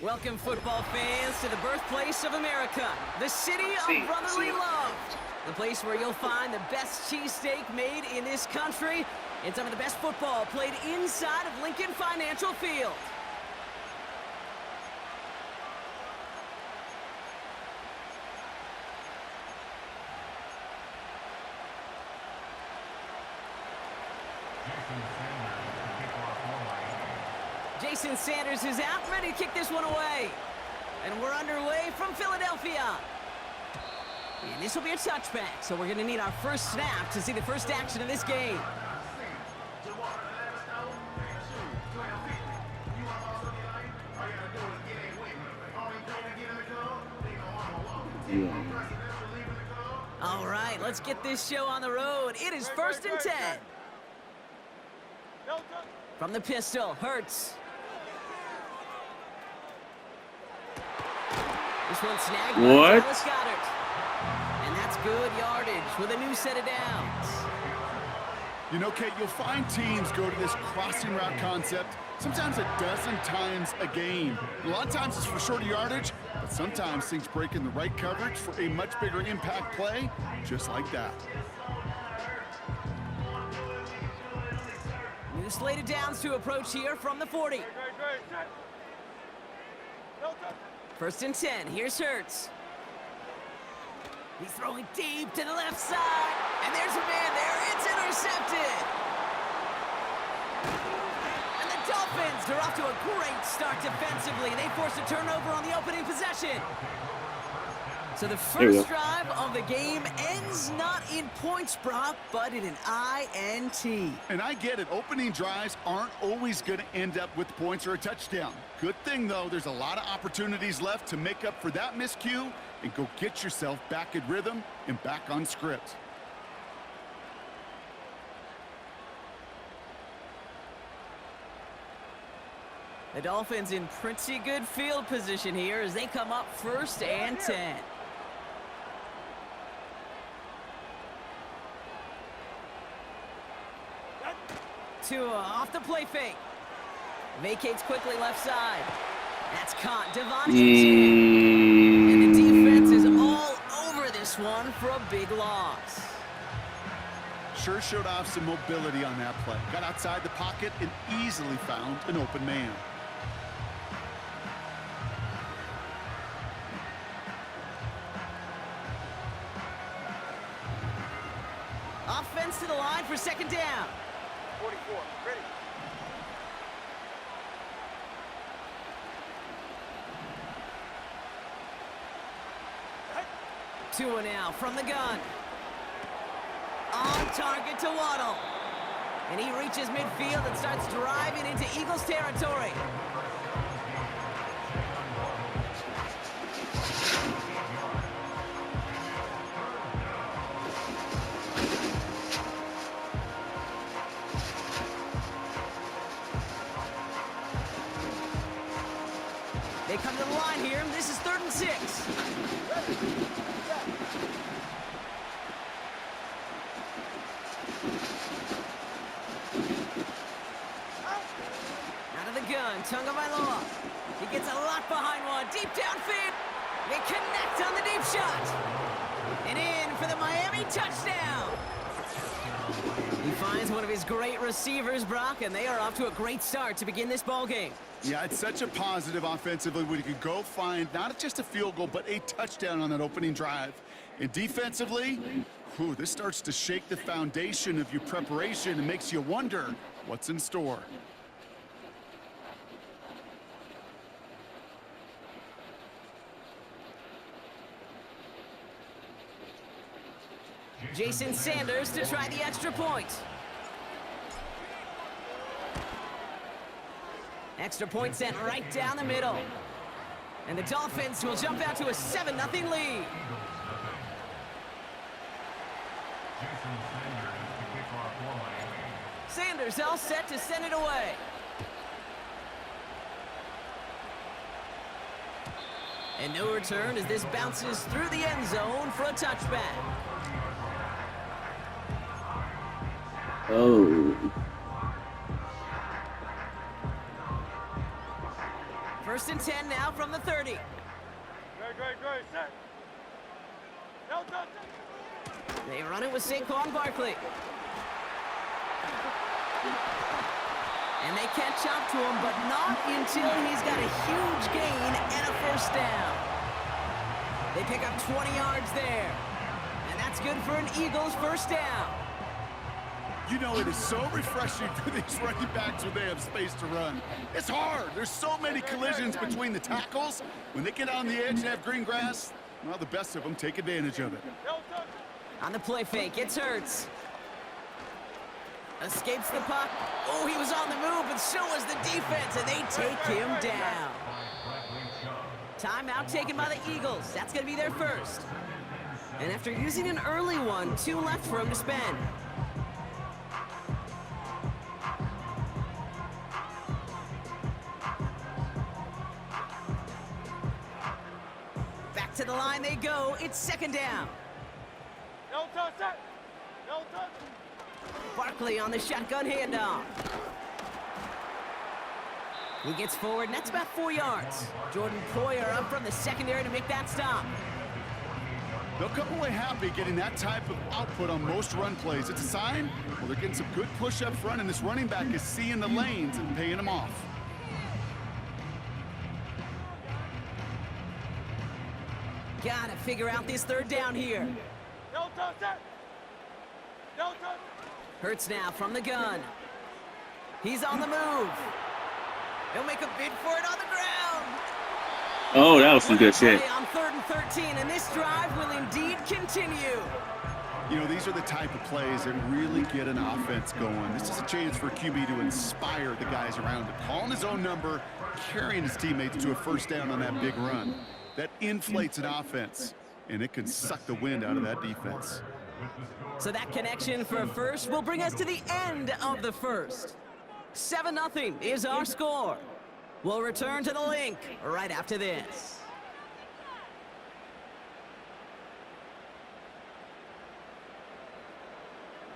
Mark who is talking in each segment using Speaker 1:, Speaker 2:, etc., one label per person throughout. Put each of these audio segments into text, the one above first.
Speaker 1: Welcome, football fans, to the birthplace of America, the city of brotherly love. The place where you'll find the best cheesesteak made in this country and some of the best football played inside of Lincoln Financial Field. Jason Sanders is out, ready to kick this one away. And we're underway from Philadelphia. And this will be a touchback, so we're going to need our first snap to see the first action of this game. All right, let's get this show on the road. It is 1st and 10. From the pistol, Hurts. This one snagged by Dallas Goedert. And that's good yardage with a new set of downs.
Speaker 2: You know, Kate, you'll find teams go to this crossing route concept sometimes a dozen times a game. A lot of times it's for shorter yardage, but sometimes things break in the right coverage for a much bigger impact play, just like that.
Speaker 1: New slate of downs to approach here from the 40. 1st and 10. Here's Hurts. He's throwing deep to the left side. And there's a man there. It's intercepted. And the Dolphins are off to a great start defensively. They force a turnover on the opening possession. So the first drive of the game ends not in points, Brock, but in an INT.
Speaker 2: And I get it. Opening drives aren't always going to end up with points or a touchdown. Good thing, though, there's a lot of opportunities left to make up for that miscue and go get yourself back in rhythm and back on script.
Speaker 1: The Dolphins in pretty good field position here as they come up 1st and 10. Tua off the play fake. Vacates quickly left side. That's caught. Devontae. And the defense is all over this one for a big loss.
Speaker 2: Sure showed off some mobility on that play. Got outside the pocket and easily found an open man.
Speaker 1: Offense to the line for 2nd down.
Speaker 3: 44, ready.
Speaker 1: Tua now from the gun. On target to Waddle. And he reaches midfield and starts driving into Eagles territory. They come to the line here. This is 3rd and 6. Out of the gun, Tagovailoa. He gets a lot behind one. Deep downfield. They connect on the deep shot. And in for the Miami touchdown. He finds one of his great receivers, Brock, and they are off to a great start to begin this ball game.
Speaker 2: Yeah, it's such a positive offensively when you can go find not just a field goal, but a touchdown on that opening drive. And defensively, this starts to shake the foundation of your preparation and makes you wonder what's in store.
Speaker 1: Jason Sanders to try the extra point. Extra point sent right down the middle. And the Dolphins will jump out to a 7-0 lead. Sanders all set to send it away. And no return as this bounces through the end zone for a touchback. First and 10 now from the 30.
Speaker 3: Great, set. No touch.
Speaker 1: They run it with Saquon Barkley. And they catch up to him, but not until he's got a huge gain and a first down. They pick up 20 yards there. And that's good for an Eagles first down.
Speaker 2: You know, it is so refreshing for these running backs when they have space to run. It's hard. There's so many collisions between the tackles. When they get on the edge and have green grass, well, the best of them take advantage of it.
Speaker 3: No touch.
Speaker 1: On the play fake, it's Hurts. Escapes the puck. Oh, he was on the move, but so was the defense, and they take him down. Timeout taken by the Eagles. That's going to be their first. And after using an early one, 2 left for him to spend. Back to the line they go. It's second down.
Speaker 3: No touch, set. No touch.
Speaker 1: Barkley on the shotgun handoff. He gets forward, and that's about 4 yards. Jordan Poyer up from the secondary to make that stop.
Speaker 2: They'll come away happy getting that type of output on most run plays. It's a sign, well, they're getting some good push up front, and this running back is seeing the lanes and paying them off.
Speaker 1: Gotta figure out this third down here.
Speaker 3: No touch, set. No touch.
Speaker 1: Hurts now from the gun. He's on the move. He'll make a bid for it on the ground.
Speaker 4: Oh, that was some good shit.
Speaker 1: On 3rd and 13, and this drive will indeed continue.
Speaker 2: You know, these are the type of plays that really get an offense going. This is a chance for QB to inspire the guys around him. Calling his own number, carrying his teammates to a first down on that big run. That inflates an offense, and it can suck the wind out of that defense.
Speaker 1: So that connection for a first will bring us to the end of the first. 7-0 is our score. We'll return to the link right after this.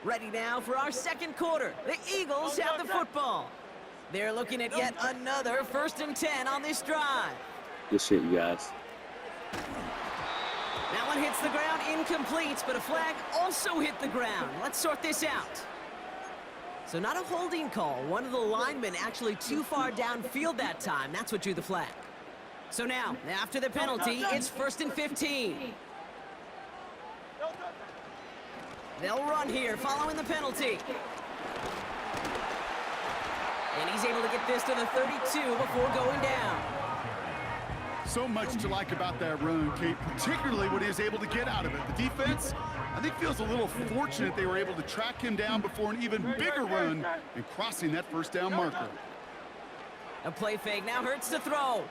Speaker 1: Ready now for our second quarter. The Eagles have the football. They're looking at yet another 1st and 10 on this drive.
Speaker 4: Good shit, you guys.
Speaker 1: That one hits the ground incomplete, but a flag also hit the ground. Let's sort this out. So not a holding call. One of the linemen actually too far downfield that time. That's what drew the flag. So now, after the penalty, it's 1st and 15. They'll run here following the penalty. And he's able to get this to the 32 before going down.
Speaker 2: So much to like about that run, Kate, particularly what he was able to get out of it. The defense, I think, feels a little fortunate they were able to track him down before an even bigger run and crossing that first down marker.
Speaker 1: A play fake now Hurts to throw.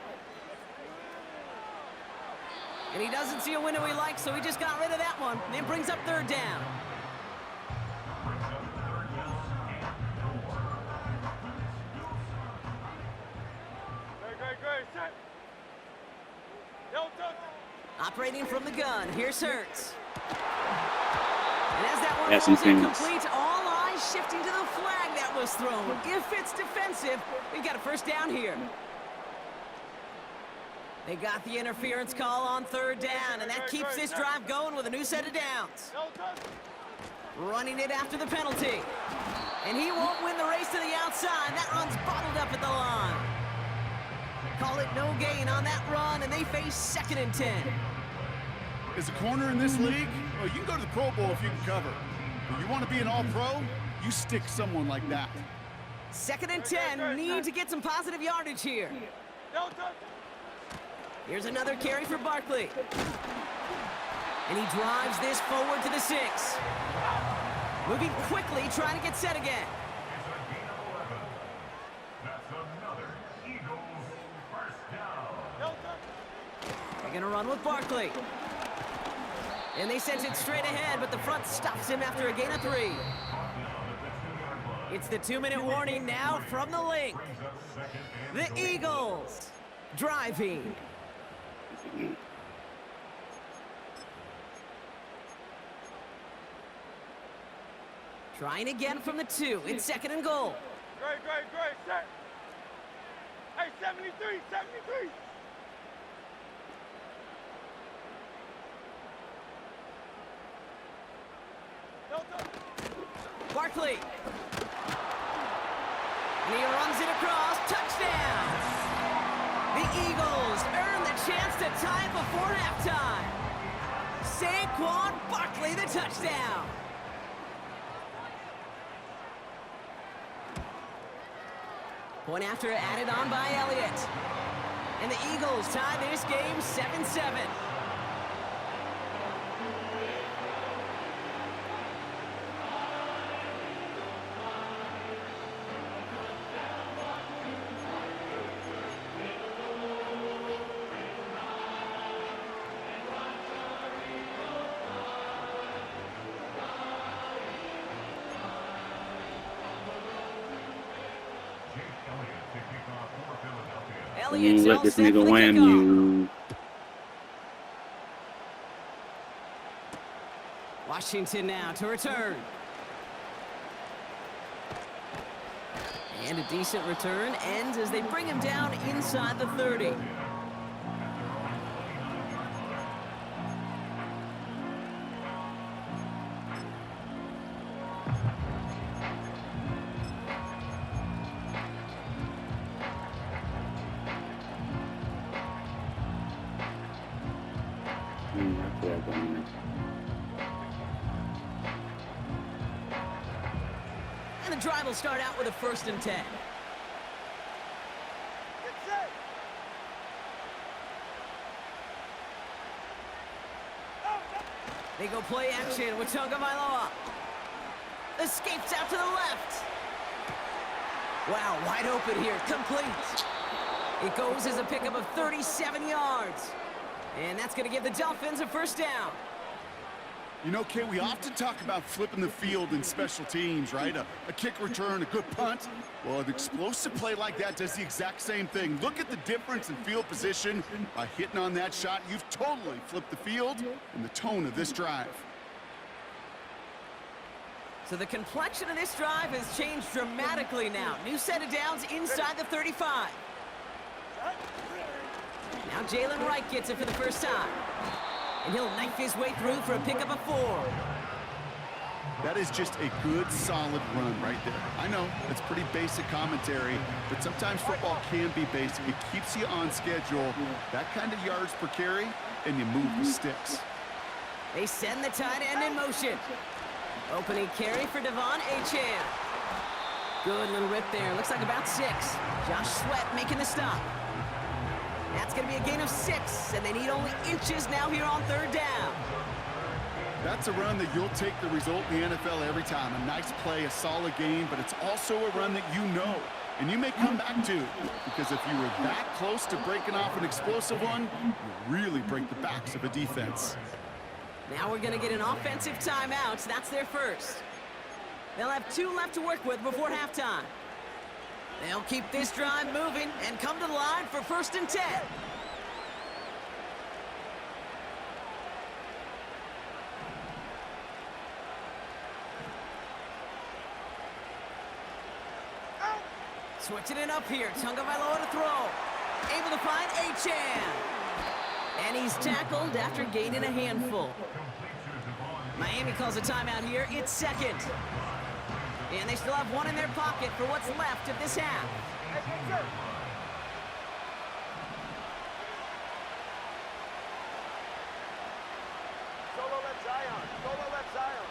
Speaker 1: And he doesn't see a window he likes, so he just got rid of that one. And it brings up 3rd down.
Speaker 3: Great, set. No touch.
Speaker 1: Operating from the gun, here's Hurts. And as that one
Speaker 4: That's some
Speaker 1: falls
Speaker 4: things.
Speaker 1: incomplete, all eyes shifting to the flag that was thrown. If it's defensive, we've got a first down here. They got the interference call on 3rd down, and that keeps this drive going with a new set of downs.
Speaker 3: No touch.
Speaker 1: Running it after the penalty. And he won't win the race to the outside. That run's bottled up at the line. Call it no gain on that run, and they face 2nd and 10.
Speaker 2: As a corner in this league, well, you can go to the Pro Bowl if you can cover. But you want to be an all-pro, you stick someone like that.
Speaker 1: 2nd and 10, need to get some positive yardage here.
Speaker 3: No touch.
Speaker 1: Here's another carry for Barkley. And he drives this forward to the 6. Moving quickly, trying to get set again. They're going to run with Barkley. And they sent it straight ahead, but the front stops him after a gain of 3. It's the 2-minute warning now from the link. The Eagles driving. Trying again from the 2. It's 2nd and goal.
Speaker 3: Great, set. Hey, 73, 73. Delta.
Speaker 1: Barkley. And he runs it across. Touchdown. The Eagles earn the chance to tie it before halftime. Saquon Barkley, the touchdown. Point after added on by Elliott. And the Eagles tie this game 7-7.
Speaker 4: You let this nigga wham you.
Speaker 1: Washington now to return. And a decent return ends as they bring him down inside the 30. And the drive will start out with a 1st and 10.
Speaker 3: Get set.
Speaker 1: They go play action with Tagovailoa. Escapes out to the left. Wow, wide open here, complete. It goes as a pickup of 37 yards. And that's going to give the Dolphins a 1st down.
Speaker 2: You know, Kay, we often talk about flipping the field in special teams, right? A kick return, a good punt. Well, an explosive play like that does the exact same thing. Look at the difference in field position. By hitting on that shot, you've totally flipped the field and the tone of this drive.
Speaker 1: So the complexion of this drive has changed dramatically now. New set of downs inside the 35. Now Jalen Wright gets it for the first time. And he'll knife his way through for a pickup of 4.
Speaker 2: That is just a good, solid run right there. I know, it's pretty basic commentary, but sometimes football can be basic. It keeps you on schedule, that kind of yards per carry, and you move the sticks.
Speaker 1: They send the tight end in motion. Opening carry for Devon Achane. Good little rip there. Looks like about 6. Josh Sweat making the stop. That's going to be a gain of 6, and they need only inches now here on 3rd down.
Speaker 2: That's a run that you'll take the result in the NFL every time. A nice play, a solid game, but it's also a run that you know, and you may come back to, because if you were that close to breaking off an explosive one, you really break the backs of a defense.
Speaker 1: Now we're going to get an offensive timeout. That's their first. They'll have 2 left to work with before halftime. They'll keep this drive moving and come to the line for 1st and 10. Switching it up here. Tagovailoa to throw. Able to find Achane. And he's tackled after gaining a handful. Miami calls a timeout here. It's 2nd. And they still have 1 in their pocket for what's left of this half.
Speaker 3: Solo left Zion. Solo left Zion.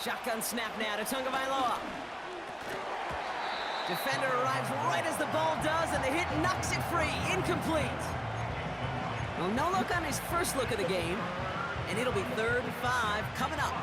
Speaker 1: Shotgun snap now to Tagovailoa. Defender arrives right as the ball does, and the hit knocks it free. Incomplete. Well, no look on his first look of the game. And it'll be 3rd and 5 coming up.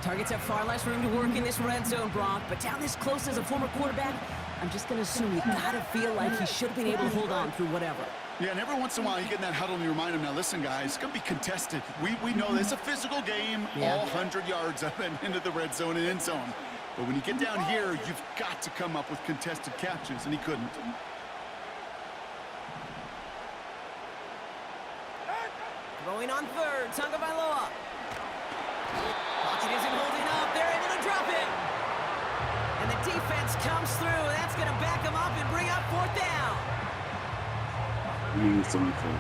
Speaker 1: Targets have far less room to work in this red zone, Brock. But down this close as a former quarterback, I'm just going to assume you got to feel like he should have been able to hold on through whatever.
Speaker 2: Yeah, and every once in a while you get in that huddle and you remind him, now listen, guys, it's going to be contested. We know this is a physical game, all 100 yards up and into the red zone and end zone. But when you get down here, you've got to come up with contested catches, and he couldn't.
Speaker 1: Throwing on 3rd, Tagovailoa. Pocket isn't holding up. They're able to drop it. fourth down.
Speaker 4: Use some for the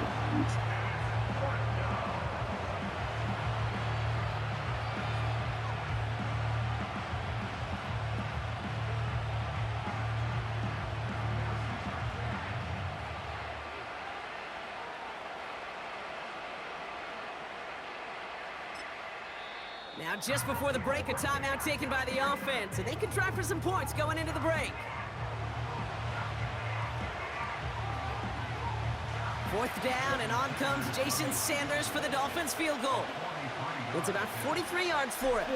Speaker 1: Now, just before the break, a timeout taken by the offense, and they could try for some points going into the break. Fourth down, and on comes Jason Sanders for the Dolphins field goal. It's about 43 yards for it.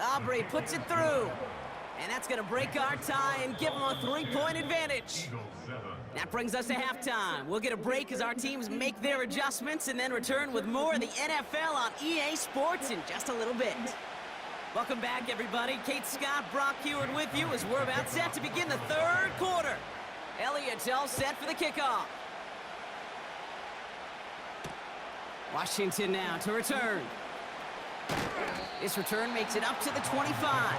Speaker 1: Aubrey puts it through. And that's going to break our tie and give them a 3-point advantage. That brings us to halftime. We'll get a break as our teams make their adjustments and then return with more of the NFL on EA Sports in just a little bit. Welcome back, everybody. Kate Scott, Brock Heward with you as we're about set to begin the third quarter. Elliott's all set for the kickoff. Washington now to return. This return makes it up to the 25.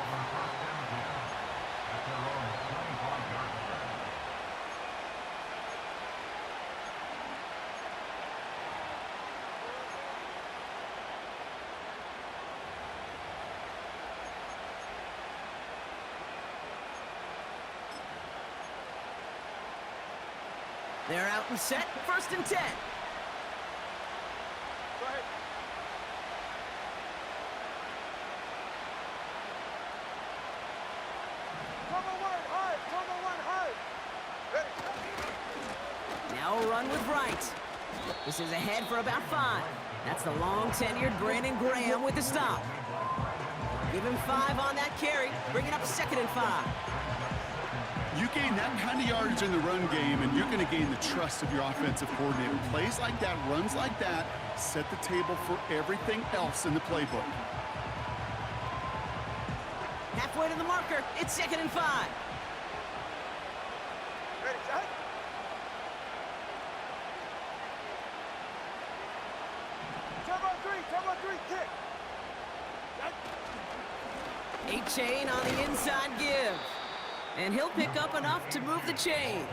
Speaker 1: They're out and set, 1st and 10.
Speaker 3: Go ahead. Come on, hard. Ready.
Speaker 1: Now a run with Wright. This is ahead for about 5. That's the long-tenured Brandon Graham with the stop. Give him 5 on that carry, bring it up 2nd and 5.
Speaker 2: You gain that kind of yardage in the run game, and you're going to gain the trust of your offensive coordinator. Plays like that, runs like that, set the table for everything else in the playbook.
Speaker 1: Halfway to the marker, it's 2nd and 5.
Speaker 3: Ready, shot. Come on, 3, kick. Shot.
Speaker 1: 8-chain on the inside give. And he'll pick up enough to move the chains.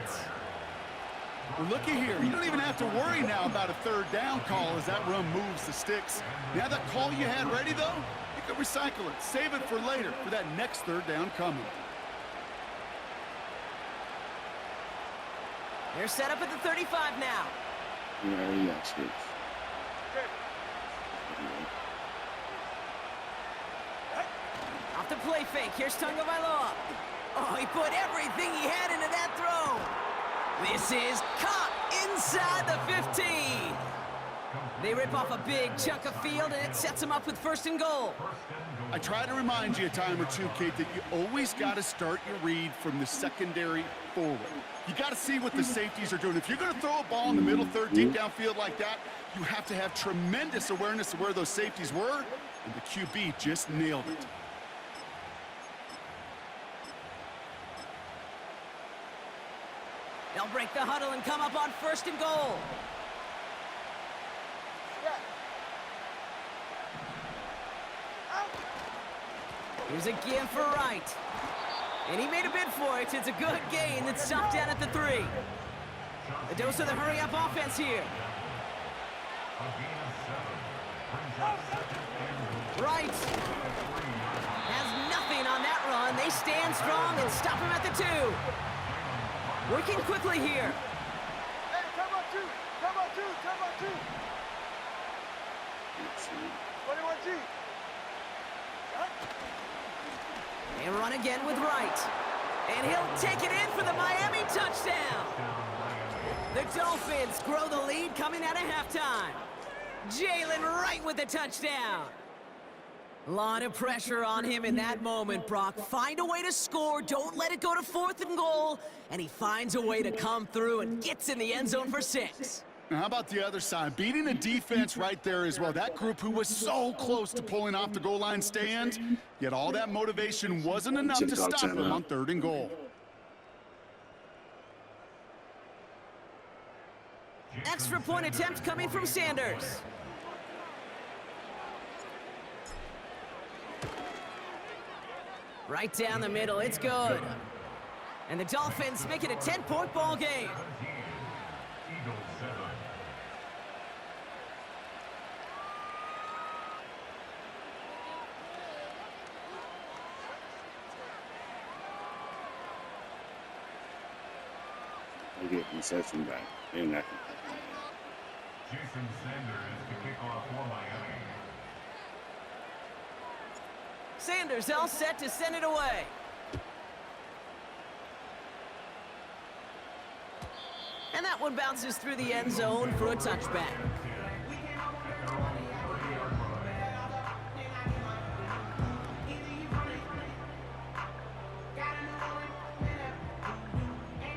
Speaker 2: Well, looky here. You don't even have to worry now about a 3rd down call as that run moves the sticks. Now that call you had ready, though, you can recycle it. Save it for later for that next 3rd down coming.
Speaker 1: They're set up at the 35 now.
Speaker 4: Yeah, yes.
Speaker 3: Okay.
Speaker 1: Off the play fake, here's Tagovailoa. Oh, he put everything he had into that throw. This is caught inside the 15. They rip off a big chunk of field, and it sets them up with 1st and goal.
Speaker 2: I try to remind you a time or two, Kate, that you always got to start your read from the secondary forward. You got to see what the safeties are doing. If you're going to throw a ball in the middle third, deep downfield like that, you have to have tremendous awareness of where those safeties were, and the QB just nailed it.
Speaker 1: They'll break the huddle and come up on 1st and goal.
Speaker 3: Yeah. Out.
Speaker 1: Here's a give for Wright. And he made a bid for it. It's a good gain that's stopped down at the 3. A dose of the hurry-up offense here. Wright has nothing on that run. They stand strong and stop him at the 2. Working quickly here.
Speaker 3: Hey, come on, 2. 21G.
Speaker 1: They run again with Wright. And he'll take it in for the Miami touchdown. The Dolphins grow the lead coming out of halftime. Jalen Wright with the touchdown. A lot of pressure on him in that moment, Brock. Find a way to score. Don't let it go to 4th and goal. And he finds a way to come through and gets in the end zone for 6.
Speaker 2: Now, how about the other side? Beating the defense right there as well. That group who was so close to pulling off the goal line stand, yet all that motivation wasn't enough to stop them on 3rd and goal.
Speaker 1: Extra point attempt coming from Sanders. Right down the middle, it's good. And the Dolphins make it a 10-point ball game.
Speaker 4: I get concession back. They're not gonna happen.
Speaker 5: Jason Sanders to kick off for Miami.
Speaker 1: Sanders all set to send it away. And that one bounces through the end zone for a touchback.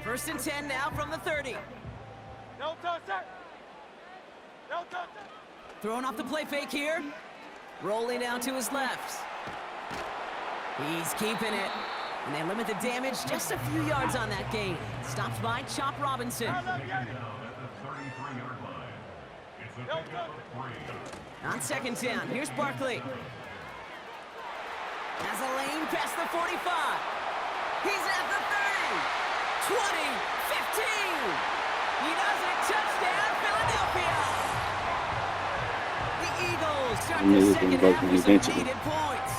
Speaker 1: First and 10 now from the 30.
Speaker 3: No touch that. No touch that.
Speaker 1: Throwing off the play fake here. Rolling down to his left. He's keeping it. And they limit the damage just a few yards on that gain. Stopped by Chop Robinson. On second down, here's Barkley. Has a lane past the 45. He's at the 30. 20, 15. He does it. Touchdown, Philadelphia. The Eagles start the second half with some needed points.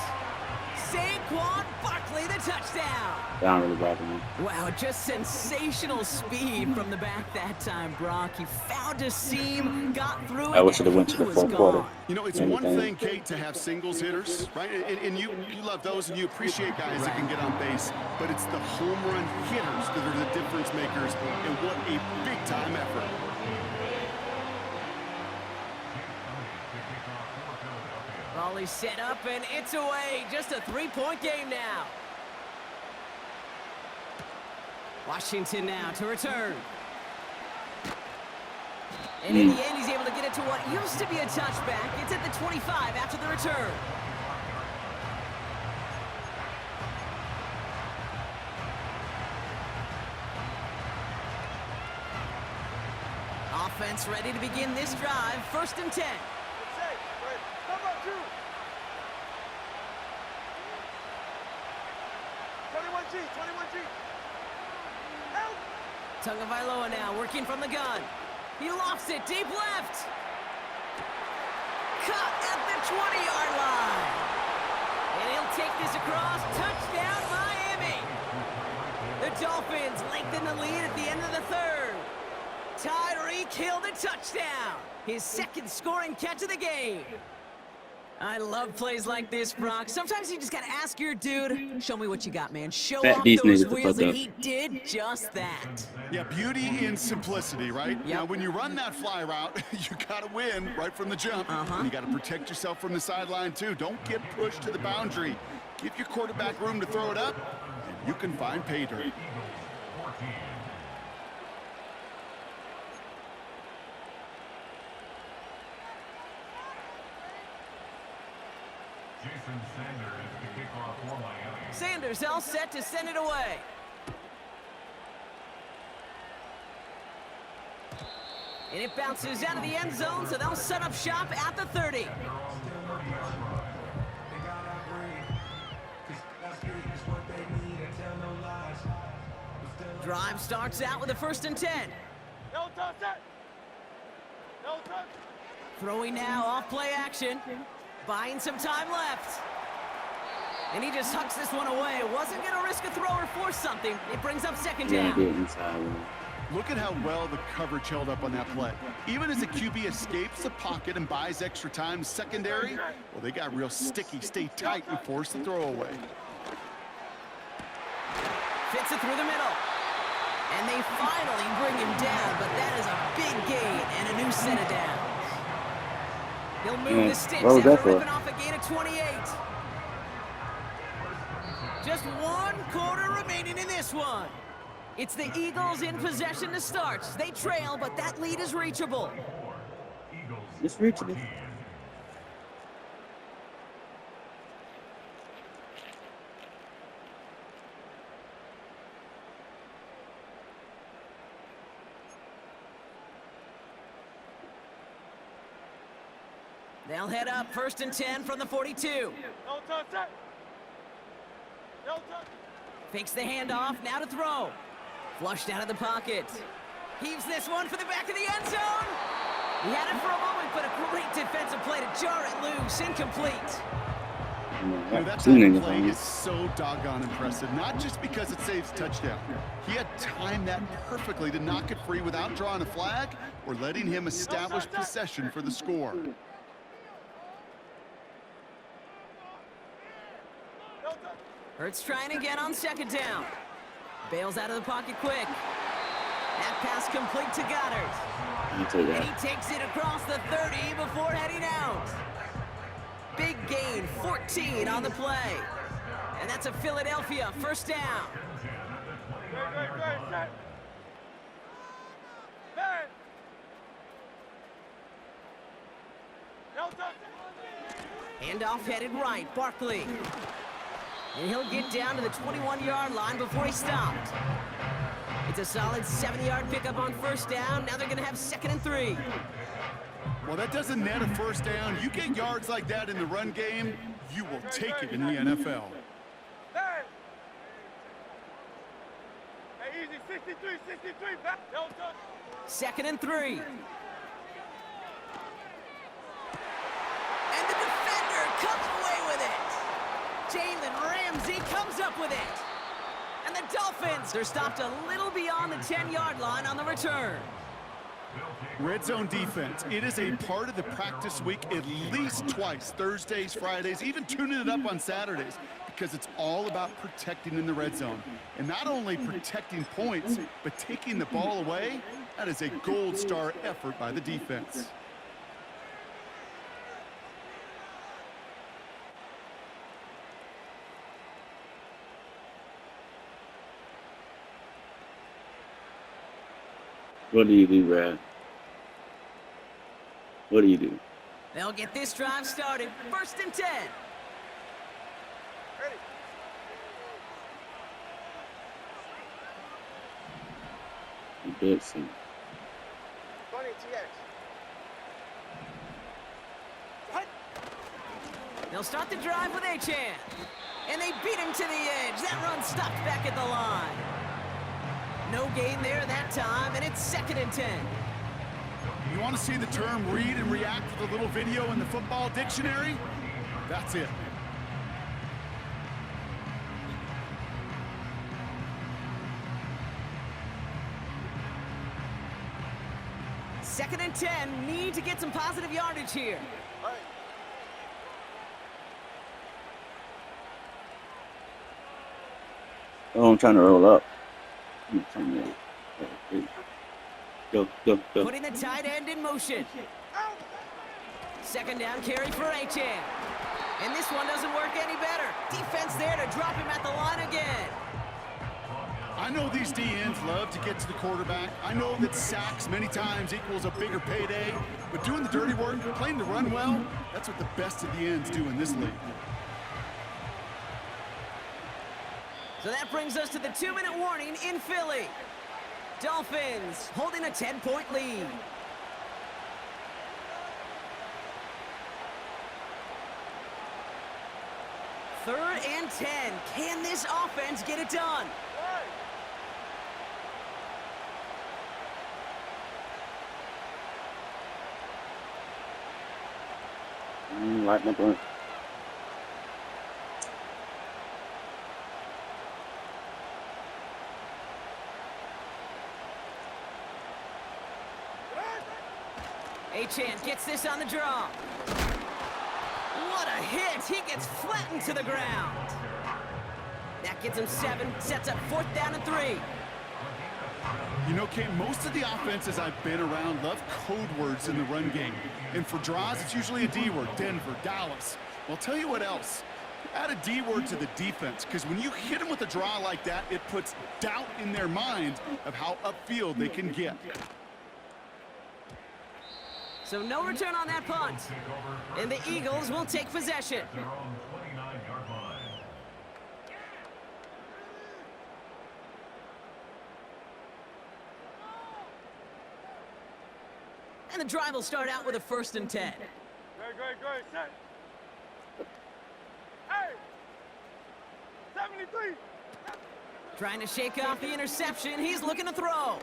Speaker 1: Saquon Barkley, the touchdown.
Speaker 4: Down really bothering me.
Speaker 1: Wow, just sensational speed from the back that time, Brock. He found a seam, got through it,
Speaker 4: I wish it have went to
Speaker 1: and
Speaker 4: the
Speaker 1: he
Speaker 4: fourth
Speaker 1: was
Speaker 4: quarter.
Speaker 1: gone.
Speaker 2: You know, it's one thing, Kate, to have singles hitters, right? And you love those, and you appreciate guys that can get on base. But it's the home run hitters that are the difference makers, and what a big-time effort.
Speaker 1: Volley set up, and it's away. Just a 3-point game now. Washington now to return. And in the end, he's able to get it to what used to be a touchback. It's at the 25 after the return. Offense ready to begin this drive. First and 10.
Speaker 3: Number 2. 21G, 21G. Help!
Speaker 1: Tagovailoa now working from the gun. He lofts it deep left. Cut at the 20-yard line. And he'll take this across. Touchdown, Miami. The Dolphins lengthen the lead at the end of the third. Tyreek Hill the touchdown. His second scoring catch of the game. I love plays like this, Brock. Sometimes you just gotta ask your dude, show me what you got, man. Show
Speaker 4: Fat
Speaker 1: off
Speaker 4: Beast
Speaker 1: those
Speaker 4: needed to
Speaker 1: wheels,
Speaker 4: fuck
Speaker 1: and
Speaker 4: up.
Speaker 1: he did just that.
Speaker 2: Yeah, beauty in simplicity, right?
Speaker 1: Yep.
Speaker 2: Now, when you run that fly route, you got to win right from the jump. And you got to protect yourself from the sideline, too. Don't get pushed to the boundary. Give your quarterback room to throw it up, and you can find pay dirt.
Speaker 5: Jason Sanders to kick off for Miami.
Speaker 1: Sanders all set to send it away. And it bounces out of the end zone, so they'll set up shop at the 30. Drive starts out with a first and 10.
Speaker 3: No touch that. No touch.
Speaker 1: Throwing now off play action. Buying some time left. And he just hucks this one away. Wasn't going to risk a throw or force something. It brings up second
Speaker 4: Yeah,
Speaker 1: down.
Speaker 4: get inside with him.
Speaker 2: Look at how well the coverage held up on that play. Even as the QB escapes the pocket and buys extra time secondary, well, they got real sticky. Stay tight and force the throw away.
Speaker 1: Fits it through the middle. And they finally bring him down, but that is a big gain and a new set of downs. He'll move the sticks
Speaker 4: what was that
Speaker 1: after
Speaker 4: for?
Speaker 1: ripping off a gain of 28. Just 1 quarter remaining in this one. It's the Eagles in possession to start. They trail, but that lead is reachable.
Speaker 4: It's reachable.
Speaker 1: They'll head up first and 10 from the 42.
Speaker 3: No touch that. No touch.
Speaker 1: Fakes the handoff, now to throw. Flushed out of the pocket. Heaves this one for the back of the end zone. He had it for a moment, but a great defensive play to jar it loose. Incomplete.
Speaker 2: That type of play is so doggone impressive, not just because it saves a touchdown. He had timed that perfectly to knock it free without drawing a flag or letting him establish possession for the score.
Speaker 1: Hurts trying again on second down. Bails out of the pocket quick. That pass complete to Goddard. And he takes it across the 30 before heading out. Big gain, 14 on the play. And that's a Philadelphia first down. Handoff headed right, Barkley. And he'll get down to the 21-yard line before he stopped. It's a solid 7-yard pickup on first down. Now they're going to have 2nd and 3.
Speaker 2: Well, that doesn't net a first down. You get yards like that in the run game, you will take it in the NFL.
Speaker 3: Hey, easy, 63,
Speaker 1: 2nd and 3. And the defender comes away with it. Jalen Ramsey comes up with it. And the Dolphins are stopped a little beyond the 10-yard line on the return.
Speaker 2: Red zone defense, it is a part of the practice week at least twice, Thursdays, Fridays, even tuning it up on Saturdays, because it's all about protecting in the red zone. And not only protecting points, but taking the ball away, that is a gold star effort by the defense.
Speaker 4: What do you do, Brad? What do you do?
Speaker 1: They'll get this drive started. 1st and 10.
Speaker 3: Ready.
Speaker 4: You did some.
Speaker 3: 20 TX.
Speaker 1: They'll start the drive with Achan. And they beat him to the edge. That run stopped back at the line. No gain there that time, and it's 2nd and 10.
Speaker 2: You want to see the term read and react with a little video in the football dictionary? That's it.
Speaker 1: Second and 10, need to get some positive yardage here.
Speaker 3: All right.
Speaker 4: Oh, I'm trying to roll up. Go.
Speaker 1: Putting the tight end in motion. 2nd down carry for Achan. And this one doesn't work any better. Defense there to drop him at the line again.
Speaker 2: I know these DNs love to get to the quarterback. I know that sacks many times equals a bigger payday. But doing the dirty work, playing the run well, that's what the best of the ends do in this league.
Speaker 1: So that brings us to the 2-minute warning in Philly. Dolphins holding a 10-point lead. Third and 10. Can this offense get it done?
Speaker 4: Right, my point.
Speaker 1: Achan gets this on the draw. What a hit! He gets flattened to the ground. That gets him 7, sets up 4th down and 3.
Speaker 2: You know, Kate, most of the offenses I've been around love code words in the run game. And for draws, it's usually a D word, Denver, Dallas. Well, I'll tell you what else. Add a D word to the defense, because when you hit them with a draw like that, it puts doubt in their mind of how upfield they can get.
Speaker 1: So no return on that punt. And the Eagles will take possession.
Speaker 5: Their own 29-yard line.
Speaker 1: And the drive will start out with a 1st and 10.
Speaker 3: Great, set. Hey! 73!
Speaker 1: Trying to shake off the interception. He's looking to throw.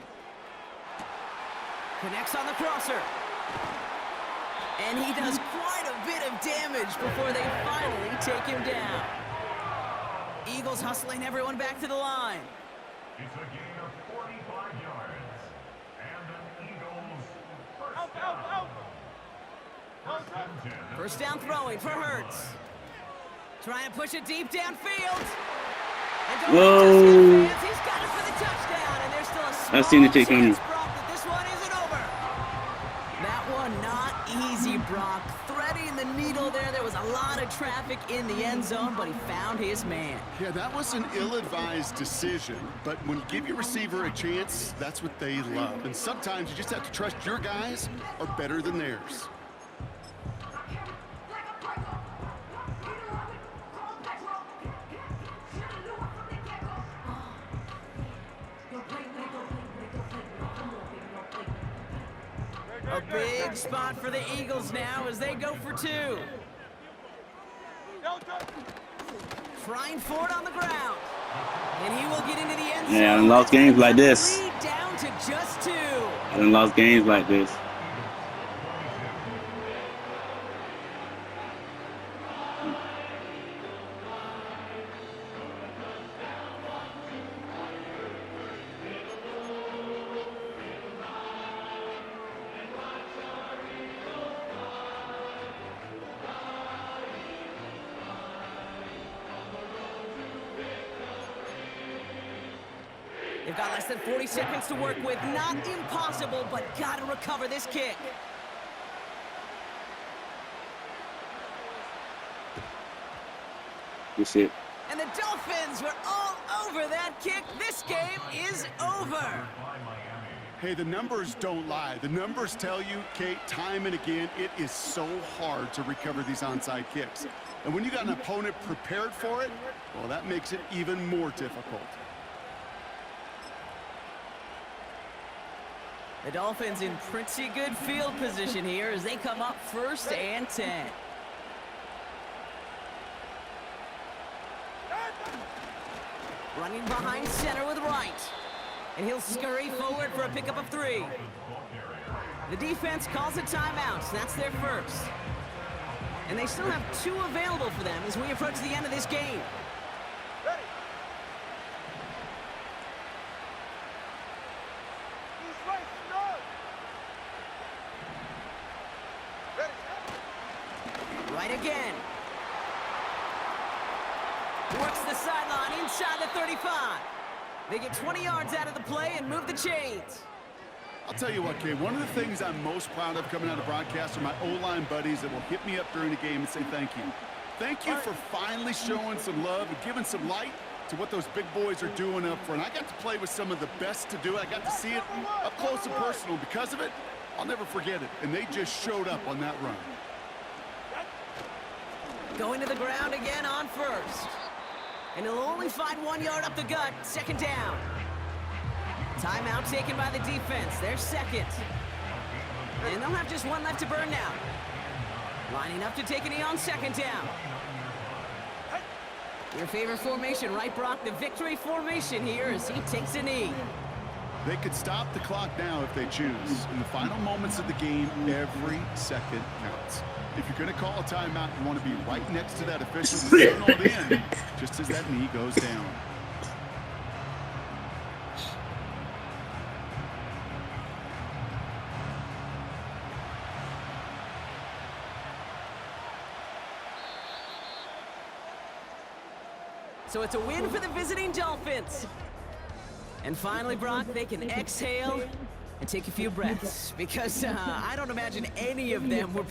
Speaker 1: Connects on the crosser. And he does quite a bit of damage before they finally take him down. Eagles hustling everyone back to the line.
Speaker 5: It's a gain of 45 yards. And an Eagles first
Speaker 3: Out, out,
Speaker 5: down.
Speaker 3: out.
Speaker 5: First and 10.
Speaker 1: First down throwing for Hurts. Trying to push it deep downfield. And don't
Speaker 4: Whoa.
Speaker 1: just he's got it for the touchdown. And there's still a small
Speaker 4: I seen it take on
Speaker 1: chance,
Speaker 4: you.
Speaker 1: Brock, that this one isn't over. That one not easy, Brock. Threading the needle there. There was a lot of traffic in the end zone, but he found his man.
Speaker 2: Yeah, that was an ill-advised decision, but when you give your receiver a chance, that's what they love. And sometimes you just have to trust your guys are better than theirs.
Speaker 1: A big spot for the Eagles now as they go for two. Trying for it on the ground. And he will get into the end zone.
Speaker 4: Yeah, I done lost games like this.
Speaker 1: Lead down to just two.
Speaker 4: I done lost games like this.
Speaker 1: They've got less than 40 seconds to work with. Not impossible, but got to recover this kick.
Speaker 4: Good shit.
Speaker 1: And the Dolphins were all over that kick. This game is over.
Speaker 2: Hey, the numbers don't lie. The numbers tell you, Kate, time and again, it is so hard to recover these onside kicks. And when you got an opponent prepared for it, well, that makes it even more difficult.
Speaker 1: The Dolphins in pretty good field position here as they come up 1st and 10. Running behind center with Wright. And he'll scurry forward for a pickup of 3. The defense calls a timeout. That's their first. And they still have 2 available for them as we approach the end of this game. Right again. Works the sideline inside the 35. They get 20 yards out of the play and move the chains.
Speaker 2: I'll tell you what, Kate, one of the things I'm most proud of coming out of broadcast are my O-line buddies that will hit me up during the game and say thank you. Thank you for finally showing some love and giving some light to what those big boys are doing up front. I got to play with some of the best to do it. I got to see it up close and personal. Because of it, I'll never forget it. And they just showed up on that run.
Speaker 1: Going to the ground again on first. And he'll only find 1 yard up the gut. 2nd down. Timeout taken by the defense. Their second. And they'll have just 1 left to burn now. Lining up to take a knee on 2nd down. Your favorite formation, right, Brock? The victory formation here as he takes a knee.
Speaker 2: They could stop the clock now if they choose. In the final moments of the game, every second counts. If you're going to call a timeout, you want to be right next to that official signaled in just as that knee goes down.
Speaker 1: So it's a win for the visiting Dolphins. And finally, Brock, they can exhale and take a few breaths because I don't imagine any of them were